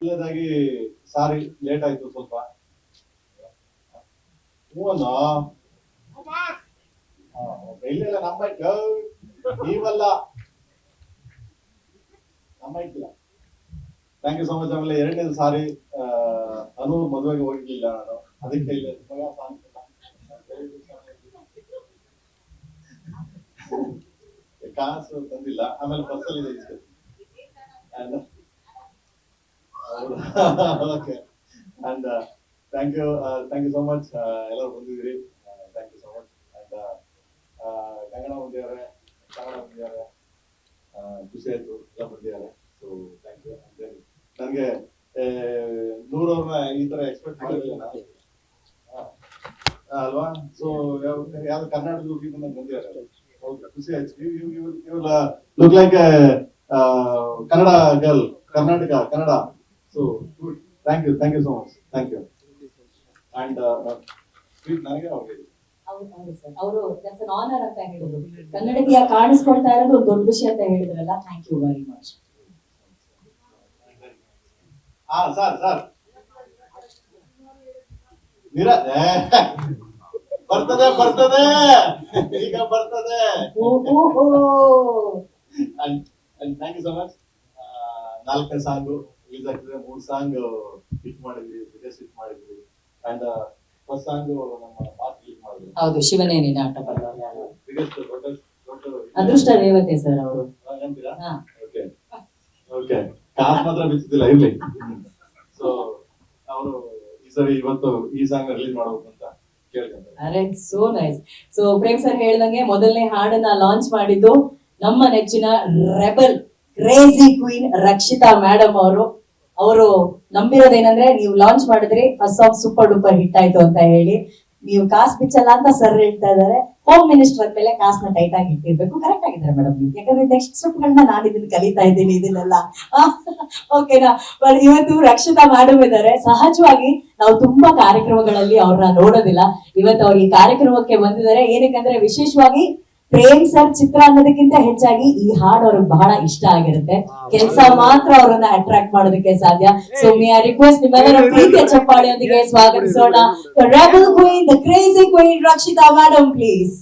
ಮೊದಲನೇದಾಗಿ ಸಾರಿ ಲೇಟ್ ಆಯ್ತು ಸ್ವಲ್ಪ. ಹೂವನ್ನೋ ಇಲ್ಲೆಲ್ಲ ನಮ್ಮ ನೀವಲ್ಲ ನಮ್ಮ ಇಟ್ಟಿಲ್ಲ. Thank you so much. ಆಮೇಲೆ ಎರಡನೇದು ಸಾರಿ ಅನು ಮದುವೆಗೆ ಹೋಗಿರ್ಲಿಲ್ಲ ನಾನು, ಅದಕ್ಕೆ ಇಲ್ಲ ಕಾಸು ತಂದಿಲ್ಲ. ಆಮೇಲೆ ಬಸ್ಸಲ್ಲಿ ಇದೆ. Okay and thank you so much. ಎಲ್ಲರೂ ಬಂದಿದ್ದೀರಿ, thank you so much. And Kannada ಬಂದಿದ್ದಾರೆ, ಕನ್ನಡ ಬಂದಿದ್ದಾರೆ, ಖುಷಿ ಆಯ್ತು ಎಲ್ಲ ಬಂದಿದ್ದಾರೆ. So thank you. ನನಗೆ ನೂರವ್ರನ್ನ ಈ ತರ ಎಕ್ಸ್ಪೆಕ್ಟ್ ಮಾಡಿರಲಿಲ್ಲ ನಾನು, ಅಲ್ವಾ? ಸೊ ಯಾವ್ದು ಕರ್ನಾಟಕ ಬಂದಿದ್ದಾರೆ, ಖುಷಿ ಆಯ್ತು. Look like Kannada girl, Karnataka Kannada. So good, thank you so much, thank you. And ನನಗೆ ಅವರು ದಟ್ಸ್ ಅನ್ ಆನರ್ ಅಂತ ಹೇಳಿದ್ರು. ಕನ್ನಡಕ್ಕೆ ಕಾಣಿಸ್ಕೊಳ್ತಾ ಇರೋದು ಒಂದು ದೊಡ್ಡ ವಿಷಯ ಅಂತ ಹೇಳಿದ್ರಲ್ಲ. Thank you very much. Sir ಬರ್ತದೆ ಈಗ ಬರ್ತದೆ. Thank you so much. 4 song release ಆಗ್ತದೆ, 3 ಸಾಂಗ್ ಹಿಟ್ ಮಾಡಿದ್ವಿ, ವಿದೇಶ್ ಹಿಟ್ ಮಾಡಿದ್ವಿ. ಅಂಡ್ ಫಸ್ಟ್ ಸಾಂಗ್ ನಮ್ಮ ಪಾಸ್ ಹಿಟ್ ಮಾಡಿದ್ವಿ. ಹೌದು, ಶಿವನೇ ನೀನು ಆಟ ಅದೃಷ್ಟ ರೇವತೆ ಸರ್ ಅವರು. ಓಕೆ ಓಕೆ, ಕಾಸ್ ಮಾತ್ರ ಬಿಚ್ಚಿದಿಲ್ಲ, ಇರ್ಲಿ. ಸೊ ಅವರು ಈ ಸರಿ ಇವತ್ತು ಈ ಸಾಂಗ್ ರಿಲೀಸ್ ಮಾಡಬೇಕು ಅಂತ ಕೇಳ್ಕೊಂತಾರೆ. ಅರೆ so nice. So Prem sir ಹೇಳ್ದಂಗೆ ಮೊದಲನೇ ಹಾಡನ್ನ ಲಾಂಚ್ ಮಾಡಿದ್ದು ನಮ್ಮ ನೆಚ್ಚಿನ rebel crazy queen Rakshita madam ಅವರು ನಂಬಿರೋದೇನಂದ್ರೆ ನೀವು ಲಾಂಚ್ ಮಾಡಿದ್ರಿ, first song super duper hit ಆಯ್ತು ಅಂತ ಹೇಳಿ. ನೀವು ಕಾಸ್ ಬಿಚ್ಚಲ್ಲ ಅಂತ ಸರ್ ಹೇಳ್ತಾ ಇದಾರೆ. ಹೋಮ್ ಮಿನಿಸ್ಟರ್ ಮೇಲೆ ಕಾಸ್ನ ಟೈಟ್ ಆಗಿ ಇಟ್ಟಿರ್ಬೇಕು. ಕರೆಕ್ಟ್ ಆಗಿದ್ದಾರೆ ಮೇಡಮ್, ಯಾಕಂದ್ರೆ ನೆಕ್ಸ್ಟ್ ಸ್ಟೆಪ್ಗಳನ್ನ ನಾನು ಇದನ್ನ ಕಲಿತಾ ಇದ್ದೀನಿ ಇದನ್ನೆಲ್ಲ. ಓಕೆನಾ? ಬಟ್ ಇವತ್ತು ರಕ್ಷಿತಾ ಮೇಡಮ್ ಇದ್ದಾರೆ. ಸಹಜವಾಗಿ ನಾವು ತುಂಬಾ ಕಾರ್ಯಕ್ರಮಗಳಲ್ಲಿ ಅವ್ರನ್ನ ನೋಡೋದಿಲ್ಲ. ಇವತ್ತು ಅವ್ರು ಈ ಕಾರ್ಯಕ್ರಮಕ್ಕೆ ಬಂದಿದ್ದಾರೆ. ಏನಕ್ಕಂದ್ರೆ ವಿಶೇಷವಾಗಿ ಪ್ರೇಮ್ ಸರ್ ಚಿತ್ರ ಅನ್ನೋದಕ್ಕಿಂತ ಹೆಚ್ಚಾಗಿ ಈ ಹಾಡು ಅವ್ರಿಗೆ ಬಹಳ ಇಷ್ಟ ಆಗಿರುತ್ತೆ. ಕೆಲಸ ಮಾತ್ರ ಅವರನ್ನ ಅಟ್ರಾಕ್ಟ್ ಮಾಡೋದಕ್ಕೆ ಸಾಧ್ಯ. ಸೊ ಮೇ ಐ ರಿಕ್ವೆಸ್ಟ್ ನಿಮ್ಮೆಲ್ಲರ ಪ್ರೀತಿಯ ಚಪ್ಪಾಳೆಯೊಂದಿಗೆ ಸ್ವಾಗತಿಸೋಣ rebel queen, the crazy queen Rakshita madam, please.